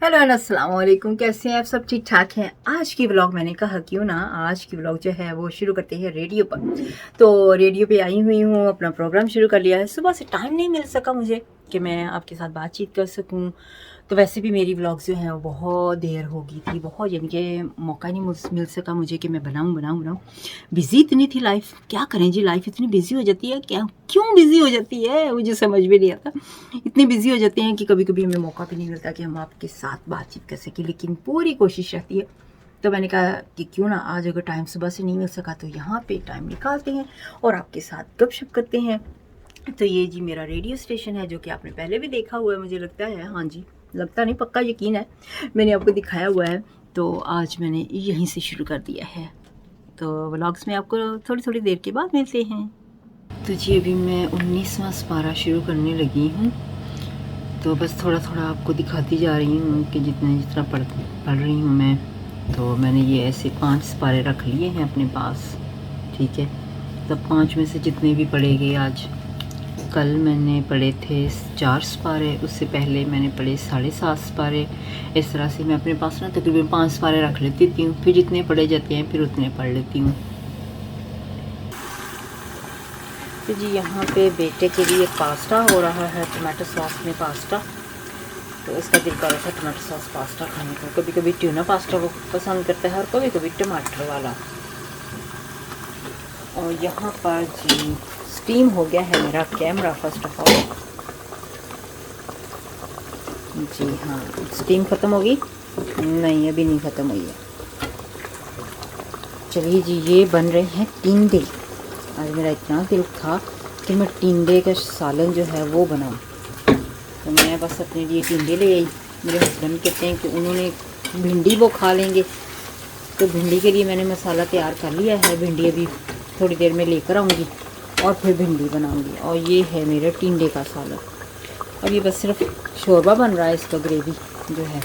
Hello and अस्सलाम वालेकुम। कैसे हैं आप? सब ठीक ठाक हैं। आज की व्लॉग मैंने कहा क्यों ना आज की व्लॉग जो है वो शुरू करते हैं रेडियो पर। तो रेडियो पे आई हुई हूँ, अपना प्रोग्राम शुरू कर लिया है। सुबह से टाइम नहीं मिल सका मुझे कि मैं आपके साथ बातचीत कर सकूँ। तो वैसे भी मेरी व्लॉग्स जो हैं वो बहुत देर हो गई थी, बहुत, यानी कि मौका नहीं मिल सका मुझे कि मैं बनाऊँ। बिज़ी इतनी थी लाइफ, क्या करें जी, लाइफ इतनी बिज़ी हो जाती है, क्या क्यों बिज़ी हो जाती है मुझे समझ में नहीं आता। इतनी बिज़ी हो जाते हैं कि कभी कभी हमें मौका भी नहीं मिलता कि हम आपके साथ बातचीत कर सकें, लेकिन पूरी कोशिश रहती है। तो मैंने कहा कि क्यों ना आज अगर टाइम सुबह से नहीं मिल सका तो यहाँ पे टाइम निकालते हैं और आपके साथ गपशप करते हैं। तो ये जी मेरा रेडियो स्टेशन है, जो कि आपने पहले भी देखा हुआ है मुझे लगता है। हाँ जी, लगता नहीं, पक्का यकीन है, मैंने आपको दिखाया हुआ है। तो आज मैंने यहीं से शुरू कर दिया है। तो व्लॉग्स में आपको थोड़ी थोड़ी देर के बाद मिलते हैं। तो जी अभी मैं 19वां पारा शुरू करने लगी हूँ। तो बस थोड़ा थोड़ा आपको दिखाती जा रही हूँ कि जितना पढ़ रही हूँ मैं। तो मैंने ये ऐसे 5 सिपारे रख लिए हैं अपने पास, ठीक है। तब 5 में से जितने भी पढ़ेंगे आज, कल मैंने पढ़े थे 4 सिपारे, उससे पहले मैंने पढ़े 7.5 सिपारे। इस तरह से मैं अपने पास ना तकरीबन 5 सिपारे रख लेती हूँ, फिर जितने पढ़े जाते हैं फिर उतने पढ़ लेती हूँ। तो जी यहाँ पे बेटे के लिए पास्ता हो रहा है, टमाटो सॉस में पास्ता। तो इसका दिल कर रहा था टमाटो सॉस पास्ता खाने को। कभी कभी ट्यूना पास्ता वो पसंद करता है और कभी कभी टमाटर वाला। और यहाँ पर जी स्टीम हो गया है मेरा कैमरा फर्स्ट ऑफ ऑल। जी हाँ, स्टीम ख़त्म होगी? नहीं, अभी नहीं ख़त्म हुई है। चलिए जी, ये बन रहे हैं टिंडे। आज मेरा इतना दिल था कि मैं टिंडे का सालन जो है वो बनाऊँ, तो मैं बस अपने लिए टिंडे ले आई। मेरे हस्बैंड कहते हैं कि उन्होंने भिंडी वो खा लेंगे, तो भिंडी के लिए मैंने मसाला तैयार कर लिया है। भिंडी अभी थोड़ी देर में लेकर आऊँगी और फिर भिंडी बनाऊँगी। और ये है मेरा टिंडे का सालन। और ये बस सिर्फ शोरबा बन रहा है, इसका ग्रेवी जो है।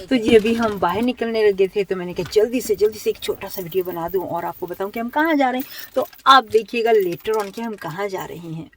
तो जी अभी हम बाहर निकलने लगे थे, तो मैंने कहा जल्दी से एक छोटा सा वीडियो बना दूं और आपको बताऊं कि हम कहाँ जा रहे हैं। तो आप देखिएगा लेटर ऑन कि हम कहाँ जा रहे हैं।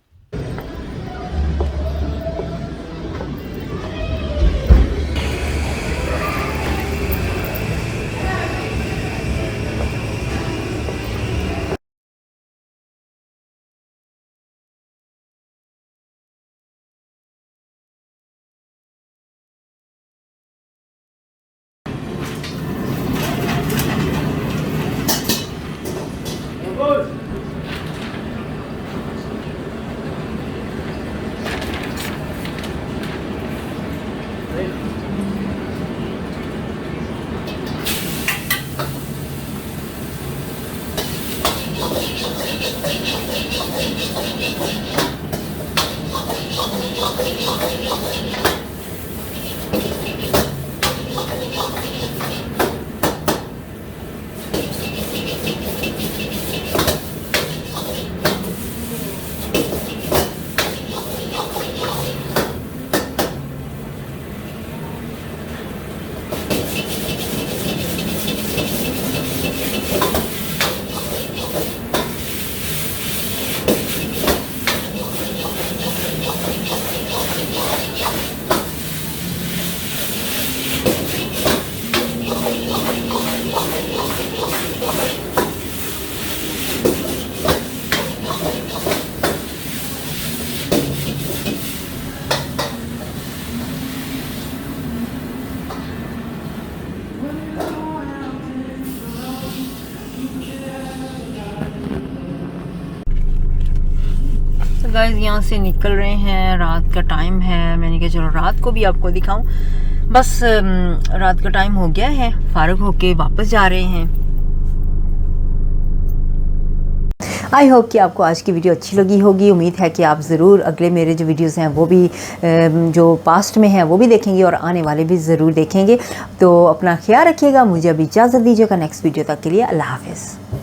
गाइस यहाँ से निकल रहे हैं, रात का टाइम है। मैंने कहा चलो रात को भी आपको दिखाऊं। बस रात का टाइम हो गया है, फारूक होके वापस जा रहे हैं। आई होप कि आपको आज की वीडियो अच्छी लगी होगी। उम्मीद है कि आप ज़रूर अगले मेरे जो वीडियोस हैं वो भी जो पास्ट में हैं वो भी देखेंगे और आने वाले भी ज़रूर देखेंगे। तो अपना ख्याल रखिएगा। मुझे अभी इजाज़त दीजिएगा। नेक्स्ट वीडियो तक के लिए अल्लाह हाफ़िज़।